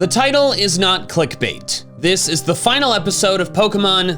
The title is not clickbait. This is the final episode of Pokémon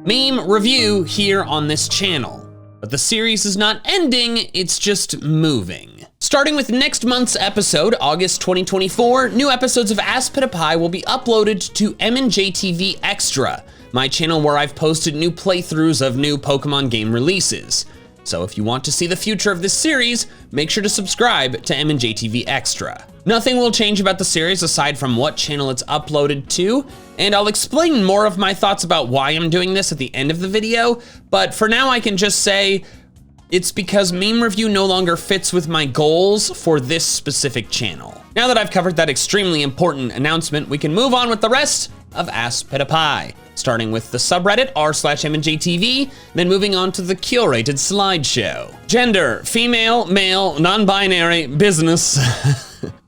meme review here on this channel. But the series is not ending, it's just moving. Starting with next month's episode, August 2024, new episodes of MandJTV will be uploaded to MandJTV Extra, my channel where I've posted new playthroughs of new Pokemon game releases. So if you want to see the future of this series, make sure to subscribe to MandJTV Extra. Nothing will change about the series aside from what channel it's uploaded to, and I'll explain more of my thoughts about why I'm doing this at the end of the video, but for now I can just say it's because meme review no longer fits with my goals for this specific channel. Now that I've covered that extremely important announcement, we can move on with the rest of MandJTV, starting with the subreddit r/MandJTV, then moving on to the curated slideshow. Gender, female, male, non-binary, business.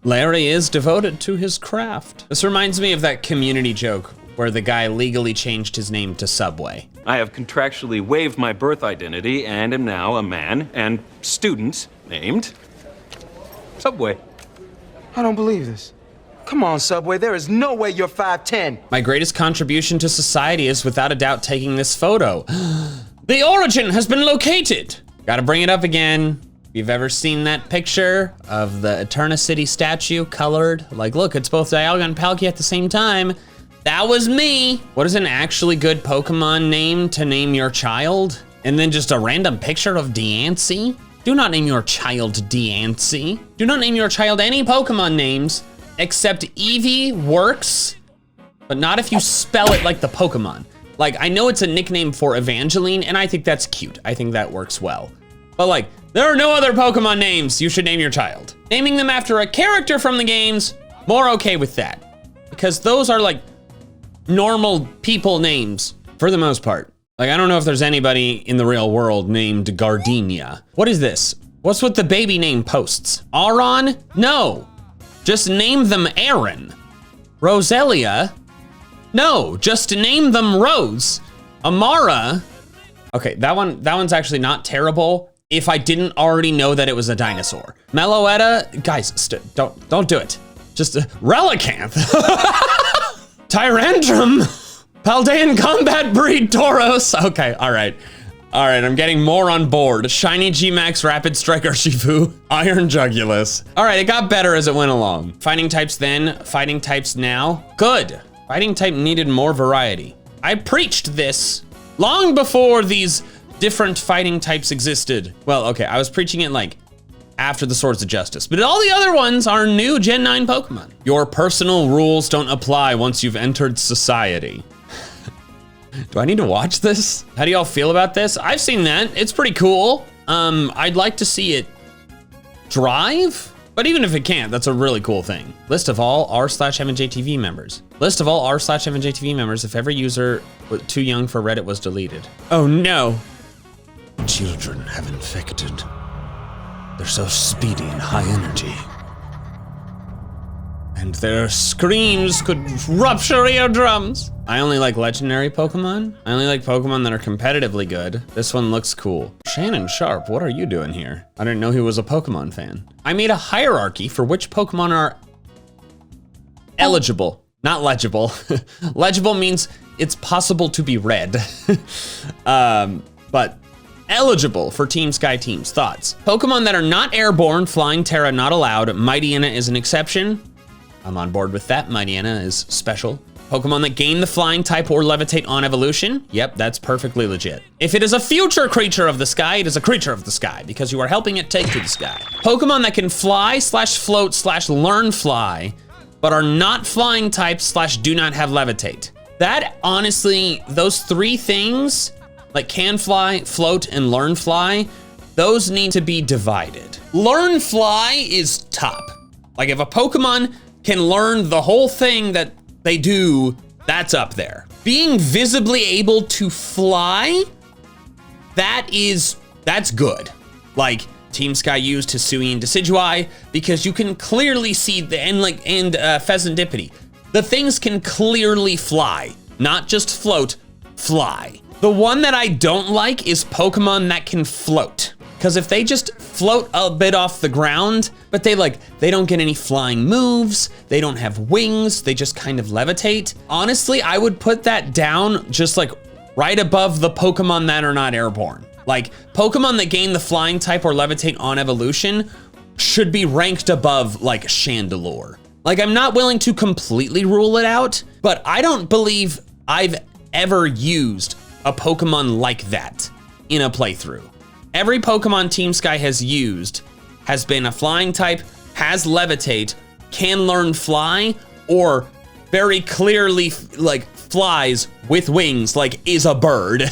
Larry is devoted to his craft. This reminds me of that Community joke where the guy legally changed his name to Subway. I have contractually waived my birth identity and am now a man and student named Subway. I don't believe this. Come on, Subway, there is no way you're 5'10". My greatest contribution to society is without a doubt taking this photo. The origin has been located. Gotta bring it up again. If you've ever seen that picture of the Eternity statue colored, like look, it's both Dialga and Palkia at the same time. That was me. What is an actually good Pokemon name to name your child? And then just a random picture of Diancie? Do not name your child Diancie. Do not name your child any Pokemon names except Eevee works, but not if you spell it like the Pokemon. Like, I know it's a nickname for Evangeline, and I think that's cute. I think that works well. But like, there are no other Pokemon names you should name your child. Naming them after a character from the games, more okay with that. Because those are like normal people names for the most part. Like, I don't know if there's anybody in the real world named Gardenia. What is this? What's with the baby name posts? Aron? No. Just name them Aaron. Roselia? No, just name them Rose. Amara? Okay, that one's actually not terrible if I didn't already know that it was a dinosaur. Meloetta, guys, don't do it. Just Relicanth. Tyrantrum. Paldean combat breed Tauros. Okay, all right. All right, I'm getting more on board. Shiny G-Max, Rapid Strike Urshifu, Iron Jugulus. All right, it got better as it went along. Fighting types then, fighting types now. Good. Fighting type needed more variety. I preached this long before these different fighting types existed. Well, okay, I was preaching it like after the Swords of Justice, but all the other ones are new Gen 9 Pokemon. Your personal rules don't apply once you've entered society. Do I need to watch this? How do y'all feel about this? I've seen that, it's pretty cool. I'd like to see it drive, but even if it can't, that's a really cool thing. List of all r/MandJTV members. List of all r/MandJTV members if every user too young for Reddit was deleted. Oh no. Children have infected. They're so speedy and high energy. And their screams could rupture eardrums. I only like legendary Pokemon. I only like Pokemon that are competitively good. This one looks cool. Shannon Sharp, what are you doing here? I didn't know he was a Pokemon fan. I made a hierarchy for which Pokemon are eligible, not legible. Legible means it's possible to be read. But eligible for Team Sky Team's thoughts. Pokemon that are not airborne, Flying Terra not allowed. Mightyena is an exception. I'm on board with that. Mightyena is special. Pokemon that gain the flying type or levitate on evolution. Yep, that's perfectly legit. If it is a future creature of the sky, it is a creature of the sky because you are helping it take to the sky. Pokemon that can fly/float/learn fly, but are not flying types / do not have levitate. That honestly, those three things, like can fly, float, and learn fly, those need to be divided. Learn fly is top. Like if a Pokemon can learn the whole thing that they do, that's up there. Being visibly able to fly, that's good. Like Team Sky used Hisui and Decidueye because you can clearly see the and Pheasantipity. The things can clearly fly, not just float, fly. The one that I don't like is Pokemon that can float. Because if they just float a bit off the ground, but they don't get any flying moves, they don't have wings, they just kind of levitate. Honestly, I would put that down just like right above the Pokemon that are not airborne. Like Pokemon that gain the flying type or levitate on evolution should be ranked above like Chandelure. Like I'm not willing to completely rule it out, but I don't believe I've ever used a Pokemon like that in a playthrough. Every Pokemon Team Sky has used has been a flying type, has levitate, can learn fly, or very clearly like flies with wings, like is a bird.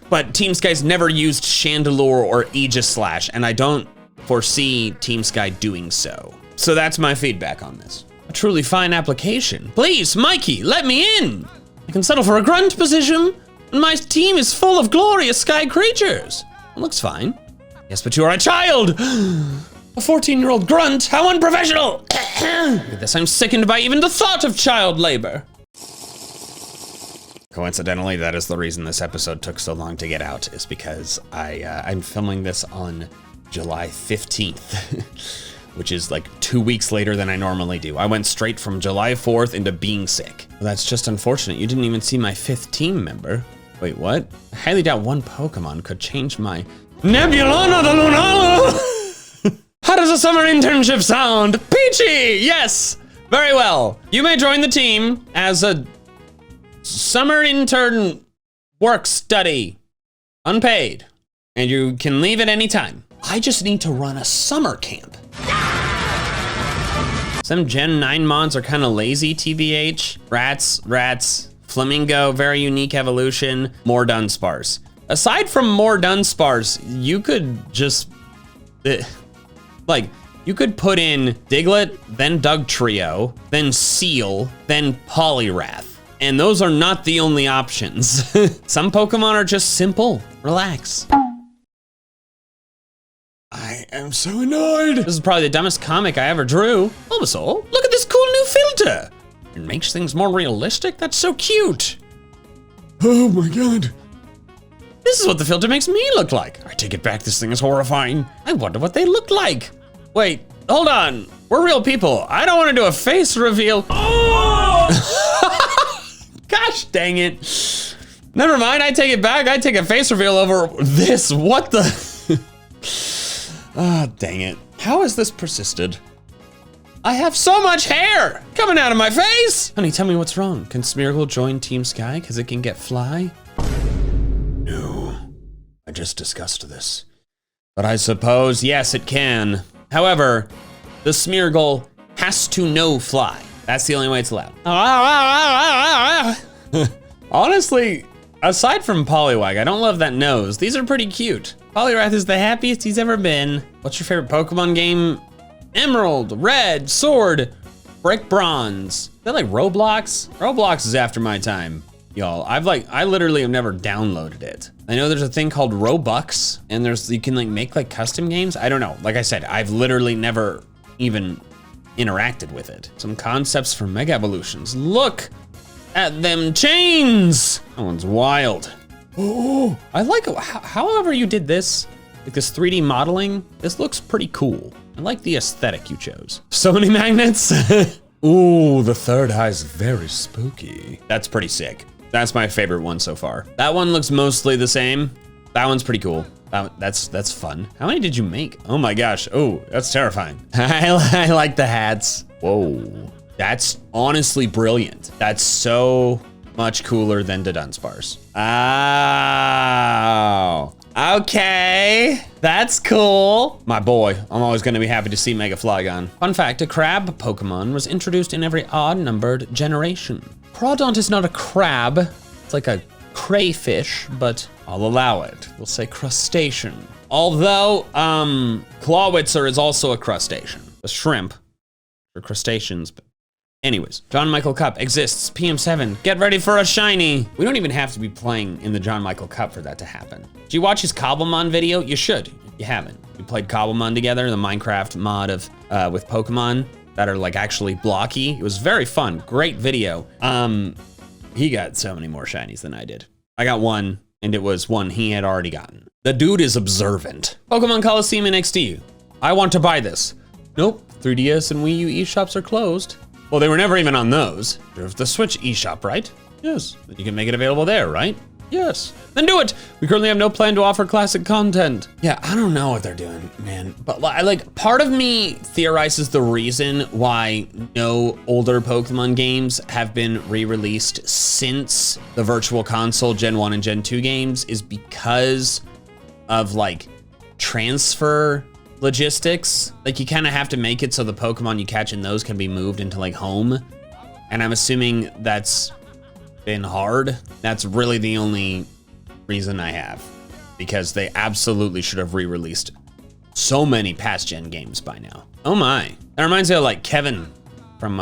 But Team Sky's never used Chandelure or Aegislash, and I don't foresee Team Sky doing so. So that's my feedback on this. A truly fine application. Please, Mikey, let me in. I can settle for a grunt position, and my team is full of glorious sky creatures. It looks fine. Yes, but you are a child. A 14-year-old grunt, how unprofessional. Look at this, I'm sickened by even the thought of child labor. Coincidentally, that is the reason this episode took so long to get out, is because I'm filming this on July 15th, which is like 2 weeks later than I normally do. I went straight from July 4th into being sick. Well, that's just unfortunate. You didn't even see my 5th team member. Wait, what? I highly doubt one Pokemon could change my Nebulana the Lunala. How does a summer internship sound? Peachy, yes, very well. You may join the team as a summer intern work study, unpaid, and you can leave at any time. I just need to run a summer camp. Some Gen 9 mons are kind of lazy, TBH. Rats, Flamingo, very unique evolution, more Dunsparce. Aside from more Dunsparce, you could just, you could put in Diglett, then Dugtrio, then Seal, then Poliwrath. And those are not the only options. Some Pokemon are just simple. Relax. I am so annoyed. This is probably the dumbest comic I ever drew. Bulbasaur, look at this cool new filter. It makes things more realistic. That's so cute. Oh my God. This is what the filter makes me look like. I take it back, this thing is horrifying. I wonder what they look like. Wait, hold on. We're real people. I don't want to do a face reveal. Oh! Gosh dang it. Never mind, I take it back. I take a face reveal over this. What the? Ah, dang it. How has this persisted? I have so much hair coming out of my face. Honey, tell me what's wrong. Can Smeargle join Team Sky because it can get fly? No, I just discussed this. But I suppose, yes, it can. However, the Smeargle has to know fly. That's the only way it's allowed. Honestly, aside from Poliwag, I don't love that nose. These are pretty cute. Poliwrath is the happiest he's ever been. What's your favorite Pokemon game? Emerald, Red, Sword, Brick, Bronze. Is that like Roblox? Roblox is after my time, y'all. I literally have never downloaded it. I know there's a thing called Robux, and you can like make like custom games. I don't know. Like I said, I've literally never even interacted with it. Some concepts for Mega Evolutions. Look at them chains. That one's wild. Oh, I like it. However you did this, like this 3D modeling, this looks pretty cool. I like the aesthetic you chose. So many magnets. Ooh, the third eye is very spooky. That's pretty sick. That's my favorite one so far. That one looks mostly the same. That one's pretty cool. That's fun. How many did you make? Oh my gosh. Oh, that's terrifying. I like the hats. Whoa, that's honestly brilliant. That's so much cooler than the Dunsparce. Oh, okay. That's cool. My boy, I'm always gonna be happy to see Mega Flygon. Fun fact, a crab Pokemon was introduced in every odd-numbered generation. Crawdont is not a crab. It's like a crayfish, but I'll allow it. We'll say crustacean. Although, Clawitzer is also a crustacean. A shrimp, or crustaceans, but anyways. John Michael Cup exists, PM7. Get ready for a shiny. We don't even have to be playing in the John Michael Cup for that to happen. Did you watch his Cobblemon video? You should, if you haven't. We played Cobblemon together, the Minecraft mod of with Pokemon that are like actually blocky. It was very fun, great video. He got so many more shinies than I did. I got one, and it was one he had already gotten. The dude is observant. Pokemon Coliseum in XD. I want to buy this. Nope, 3DS and Wii U eShops are closed. Well, they were never even on those. There's the Switch eShop, right? Yes. Then you can make it available there, right? Yes. Then do it. We currently have no plan to offer classic content. Yeah, I don't know what they're doing, man. But like, part of me theorizes the reason why no older Pokemon games have been re-released since the Virtual Console Gen 1 and Gen 2 games is because of like transfer logistics. Like you kind of have to make it so the Pokemon you catch in those can be moved into like home. And I'm assuming that's been hard. That's really the only reason I have, because they absolutely should have re-released so many past gen games by now. Oh my, that reminds me of like Kevin from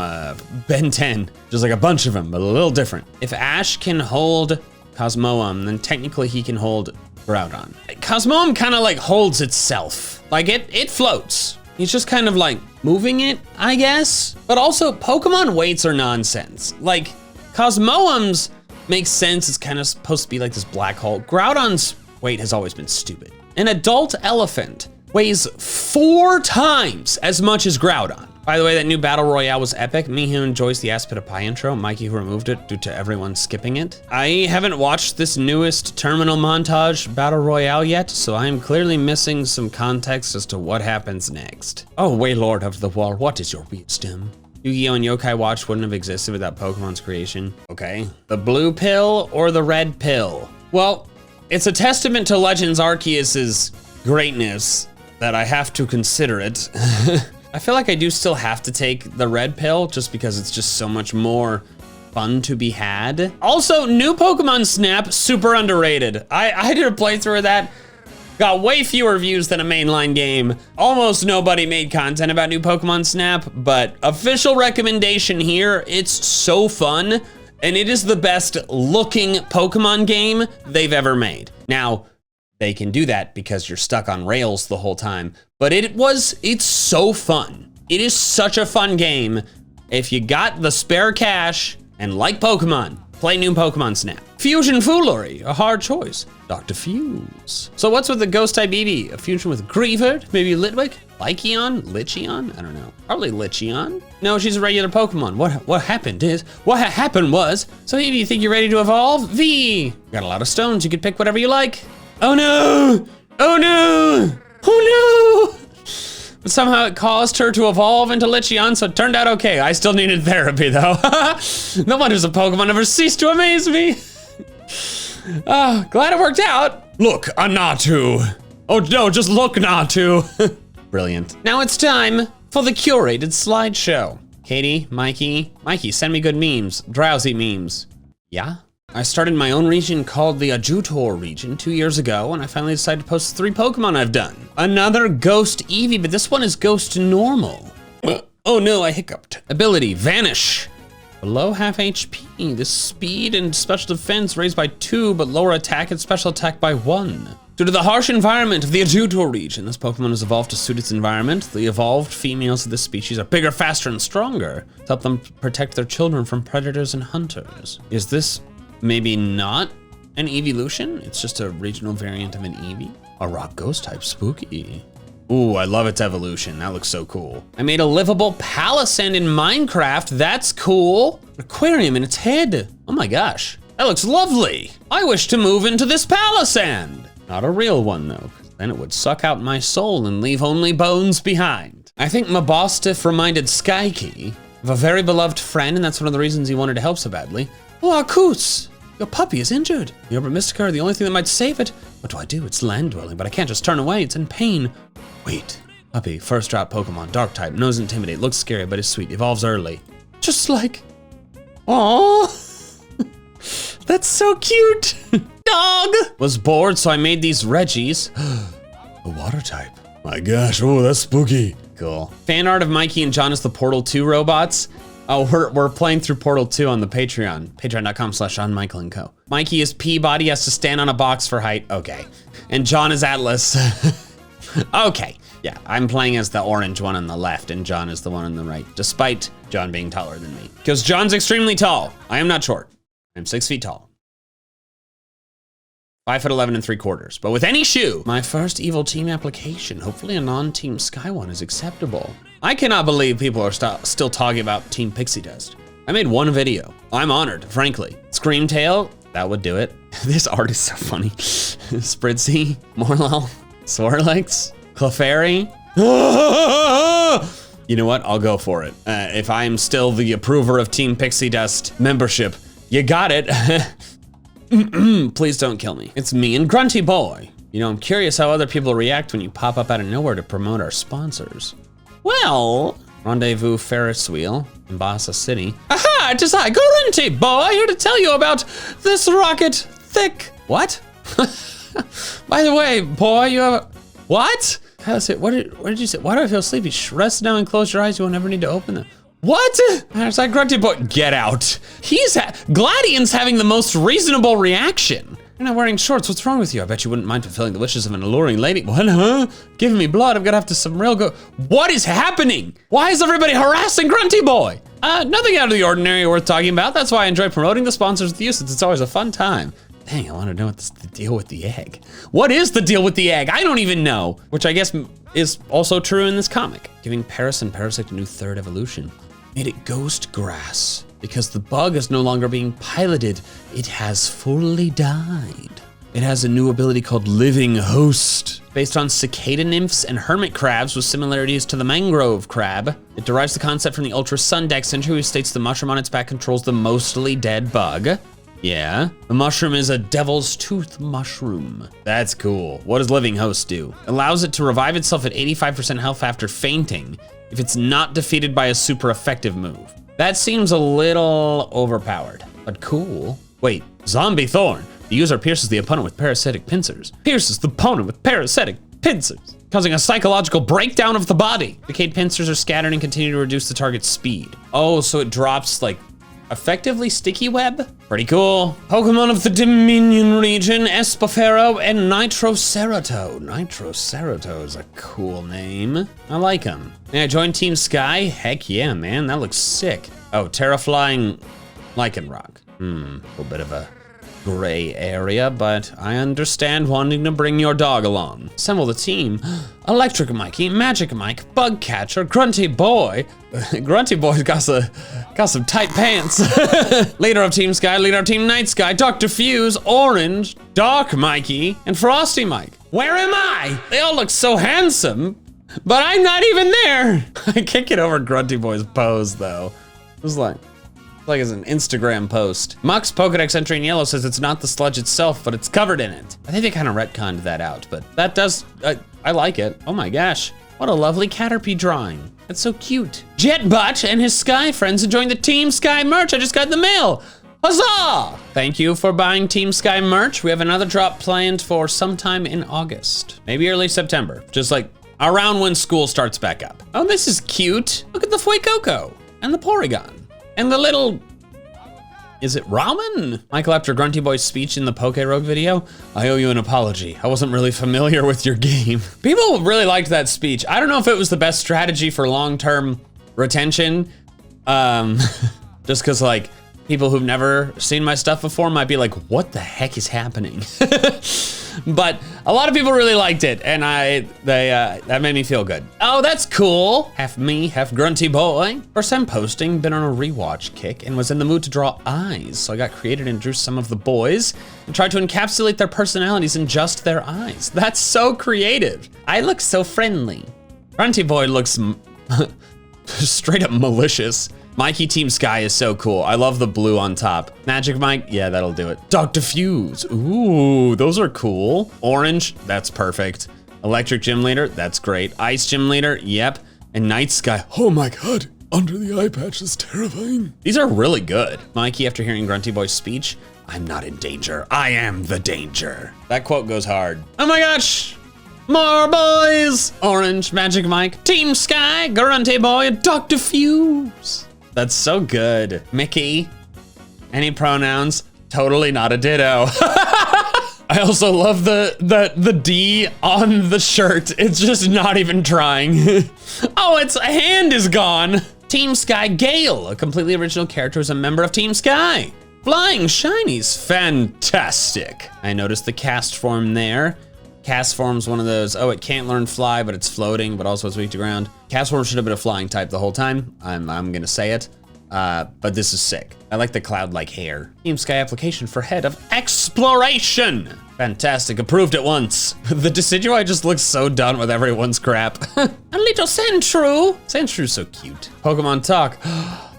Ben 10, just like a bunch of them, but a little different. If Ash can hold Cosmoem, then technically he can hold Groudon. Cosmoem kind of like holds itself, like it floats. He's just kind of like moving it, I guess. But also Pokemon weights are nonsense. Like Cosmoem's makes sense, it's kind of supposed to be like this black hole. Groudon's weight has always been stupid. An adult elephant weighs 4 times as much as Groudon. By the way, that new Battle Royale was epic. Me who enjoys the Aspidapie intro, Mikey who removed it due to everyone skipping it. I haven't watched this newest Terminal Montage Battle Royale yet, so I am clearly missing some context as to what happens next. Oh, Waylord of the Wall, what is your wisdom? Yu-Gi-Oh! And Yokai Watch wouldn't have existed without Pokemon's creation. Okay, the blue pill or the red pill? Well, it's a testament to Legends Arceus's greatness that I have to consider it. I feel like I do still have to take the red pill just because it's just so much more fun to be had. Also, new Pokemon Snap, super underrated. I did a playthrough of that. Got way fewer views than a mainline game. Almost nobody made content about new Pokemon Snap, but official recommendation here, it's so fun, and it is the best looking Pokemon game they've ever made. Now, they can do that because you're stuck on rails the whole time, but it's so fun. It is such a fun game. If you got the spare cash and like Pokemon, play new Pokemon Snap. Fusion Foolery, a hard choice. Dr. Fuse. So what's with the Ghost type Eevee? A fusion with Greavard? Maybe Litwick? Lycion? Licheon? I don't know. Probably Licheon? No, she's a regular Pokemon. What happened was, so Eevee, you think you're ready to evolve? V! Got a lot of stones, you could pick whatever you like. Oh no! Oh no! Oh no! But somehow it caused her to evolve into Licheon, so it turned out okay. I still needed therapy though. No wonders a Pokemon never ceased to amaze me. Oh, glad it worked out. Look, a Natu. Oh no, just look, Natu. Brilliant. Now it's time for the curated slideshow. Katie, Mikey, send me good memes, drowsy memes. Yeah? I started my own region called the Ajutor region 2 years ago, and I finally decided to post 3 Pokemon I've done. Another Ghost Eevee, but this one is Ghost Normal. Oh no, I hiccuped. Ability, Vanish. Below half HP, the speed and special defense raised by 2, but lower attack and special attack by 1. Due to the harsh environment of the Ajutor region, this Pokemon has evolved to suit its environment. The evolved females of this species are bigger, faster, and stronger to help them protect their children from predators and hunters. Is this maybe not an evolution? It's just a regional variant of an Eevee? A rock ghost type, spooky. Ooh, I love its evolution. That looks so cool. I made a livable Palisand in Minecraft. That's cool. Aquarium in its head. Oh my gosh, that looks lovely. I wish to move into this Palisand. Not a real one though, because then it would suck out my soul and leave only bones behind. I think Mabostiff reminded Skykey of a very beloved friend, and that's one of the reasons he wanted to help so badly. Oh, Arcus, your puppy is injured. The Orbit Mystica are the only thing that might save it. What do? It's land dwelling, but I can't just turn away. It's in pain. Wait, puppy, first drop Pokemon, dark type, knows intimidate, looks scary, but is sweet, evolves early. Just like, aww, that's so cute. Dog! Was bored, so I made these Reggies. A water type. My gosh, oh, that's spooky. Cool. Fan art of Mikey and John as the Portal 2 robots. Oh, we're playing through Portal 2 on the Patreon. Patreon.com/JohnMichael&Co. Mikey is Peabody, has to stand on a box for height. Okay. And John is Atlas. Okay. Yeah, I'm playing as the orange one on the left and John is the one on the right, despite John being taller than me. Because John's extremely tall. I am not short. I'm 6 feet tall. 5'11" and 3/4. But with any shoe, my first evil team application. Hopefully a non-Team Sky one is acceptable. I cannot believe people are still talking about Team Pixie Dust. I made one video. I'm honored, frankly. Screamtail, that would do it. This art is so funny. Spritzy, Morlel, Swirlix, Clefairy. You know what, I'll go for it. If I'm still the approver of Team Pixie Dust membership, you got it. Please don't kill me. It's me and Grunty Boy. You know, I'm curious how other people react when you pop up out of nowhere to promote our sponsors. Well, Rendezvous Ferris Wheel, Mombasa City. Aha, it is I, Grunty Boy, here to tell you about this rocket thick. What? By the way, boy, you have, what? What did you say? Why do I feel sleepy? Rest now and close your eyes, you will never need to open them. What? It's like Grunty Boy, get out. Gladian's having the most reasonable reaction. You're not wearing shorts, what's wrong with you? I bet you wouldn't mind fulfilling the wishes of an alluring lady. What, huh? Giving me blood, I'm gonna have to some real go. What is happening? Why is everybody harassing Grunty Boy? Nothing out of the ordinary worth talking about. That's why I enjoy promoting the sponsors with you, since it's always a fun time. Dang, I want to know what's the deal with the egg. What is the deal with the egg? I don't even know, which I guess is also true in this comic. Giving Paris and Parasect a new third evolution. Made it ghost grass. Because the bug is no longer being piloted, it has fully died. It has a new ability called Living Host. Based on cicada nymphs and hermit crabs with similarities to the mangrove crab. It derives the concept from the Ultra Sun deck entry, which states the mushroom on its back controls the mostly dead bug. Yeah, the mushroom is a devil's tooth mushroom. That's cool. What does Living Host do? Allows it to revive itself at 85% health after fainting if it's not defeated by a super effective move. That seems a little overpowered, but cool. Wait, Zombie Thorn. The user pierces the opponent with parasitic pincers. Pierces the opponent with parasitic pincers, causing a psychological breakdown of the body. Decayed pincers are scattered and continue to reduce the target's speed. Oh, so it drops like effectively sticky web? Pretty cool. Pokemon of the Dominion region, Espafero and Nitrocerato. Nitrocerato is a cool name. I like him. May I join Team Sky? Heck yeah, man, that looks sick. Oh, Terraflying Lycanroc. A little bit of a gray area, but I understand wanting to bring your dog along. Assemble the team. Electric Mikey, Magic Mike, Bugcatcher, Grunty Boy. Grunty Boy's got some tight pants. Leader of Team Sky, leader of Team Night Sky, Dr. Fuse, Orange, Dark Mikey, and Frosty Mike. Where am I? They all look so handsome, but I'm not even there. I can't get over Grunty Boy's pose though. It was like it's an Instagram post. Muck's Pokedex entry in yellow says it's not the sludge itself, but it's covered in it. I think they kind of retconned that out, but that does, I like it. Oh my gosh, what a lovely Caterpie drawing. That's so cute. Jetbutt and his Sky friends enjoying the Team Sky merch I just got in the mail. Huzzah! Thank you for buying Team Sky merch. We have another drop planned for sometime in August, maybe early September, just like around when school starts back up. Oh, this is cute. Look at the Fuecoco and the Porygon. And the little, is it ramen? Michael, after Grunty Boy's speech in the Poke Rogue video, I owe you an apology. I wasn't really familiar with your game. People really liked that speech. I don't know if it was the best strategy for long-term retention. Just cause like, people who've never seen my stuff before might be like, what the heck is happening? But a lot of people really liked it, and that made me feel good. Oh, that's cool. Half me, half Grunty Boy. First time posting, been on a rewatch kick, and was in the mood to draw eyes, so I got creative and drew some of the boys, and tried to encapsulate their personalities in just their eyes. That's so creative. I look so friendly. Grunty Boy looks straight up malicious. Mikey Team Sky is so cool. I love the blue on top. Magic Mike, yeah, that'll do it. Dr. Fuse, ooh, those are cool. Orange, that's perfect. Electric Gym Leader, that's great. Ice Gym Leader, yep. And Night Sky, oh my God, under the eye patch is terrifying. These are really good. Mikey, after hearing Grunty Boy's speech, I'm not in danger, I am the danger. That quote goes hard. Oh my gosh. More boys! Orange, Magic Mike, Team Sky, Grunty Boy, Dr. Fuse. That's so good. Mickey, any pronouns? Totally not a ditto. I also love the D on the shirt. It's just not even trying. Oh, its hand is gone. Team Sky Gale, a completely original character, is a member of Team Sky. Flying shinies, fantastic. I noticed the cast form there. Cast form's one of those, oh, it can't learn fly, but it's floating, but also it's weak to ground. Cast form should have been a flying type the whole time. I'm gonna say it, but this is sick. I like the cloud-like hair. Team Sky application for head of exploration. Fantastic, approved at once. The Decidueye just looks so done with everyone's crap. A little Sandshrew. Sandshrew's so cute. Pokemon talk.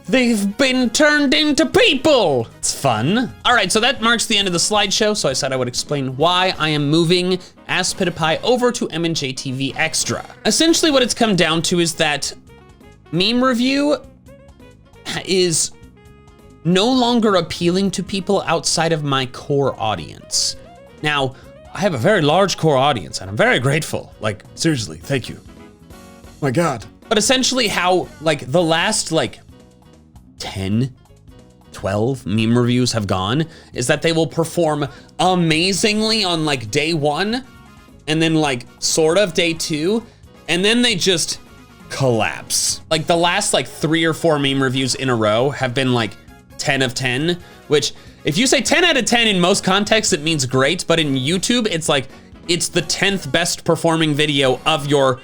They've been turned into people. It's fun. All right, so that marks the end of the slideshow. So I said I would explain why I am moving AskPewDiePie over to MandJTV Extra. Essentially what it's come down to is that meme review is no longer appealing to people outside of my core audience. Now, I have a very large core audience and I'm very grateful. Like, seriously, thank you. My God. But essentially how, like, the last, 10, 12 meme reviews have gone is that they will perform amazingly on day one and then sort of day two, and then they just collapse. Like the last 3 or 4 meme reviews in a row have been 10 of 10, which if you say 10 out of 10 in most contexts, it means great, but in YouTube, it's the 10th best performing video of your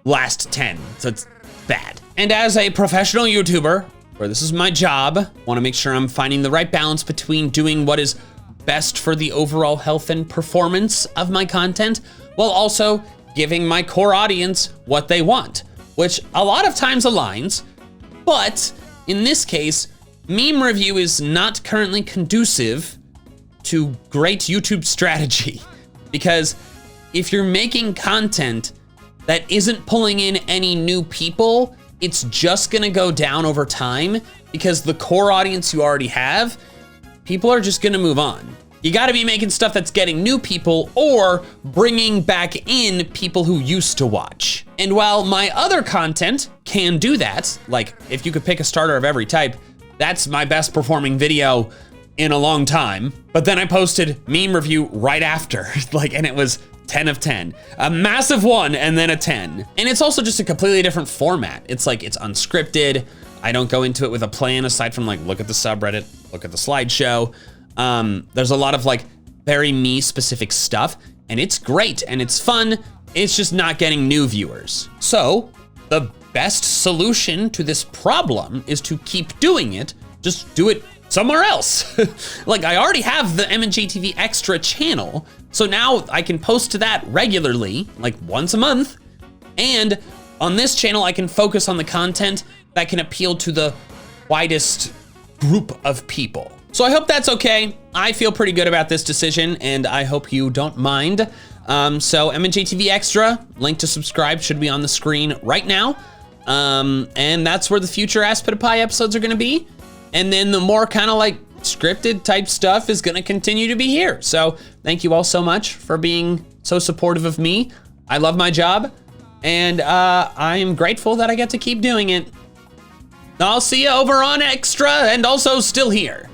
last 10, so it's bad. And as a professional YouTuber, where this is my job, want to make sure I'm finding the right balance between doing what is best for the overall health and performance of my content, while also giving my core audience what they want, which a lot of times aligns, but in this case, meme review is not currently conducive to great YouTube strategy, because if you're making content that isn't pulling in any new people, it's just gonna go down over time because the core audience you already have, people are just gonna move on. You gotta be making stuff that's getting new people or bringing back in people who used to watch. And while my other content can do that, like if you could pick a starter of every type, that's my best performing video in a long time. But then I posted meme review right after, and it was 10 of 10, a massive 1 and then a 10. And it's also just a completely different format. It's it's unscripted. I don't go into it with a plan aside from look at the subreddit, look at the slideshow. There's a lot of very me specific stuff and it's great and it's fun. It's just not getting new viewers. So the best solution to this problem is to keep doing it, just do it somewhere else. I already have the MandJTV Extra channel, so now I can post to that regularly, once a month. And on this channel, I can focus on the content that can appeal to the widest group of people. So I hope that's okay. I feel pretty good about this decision and I hope you don't mind. So MandJTV Extra, link to subscribe should be on the screen right now. And that's where the future AskPewDiePie episodes are gonna be. And then the more kind of scripted type stuff is gonna continue to be here. So thank you all so much for being so supportive of me. I love my job and I am grateful that I get to keep doing it. I'll see you over on Extra and also still here.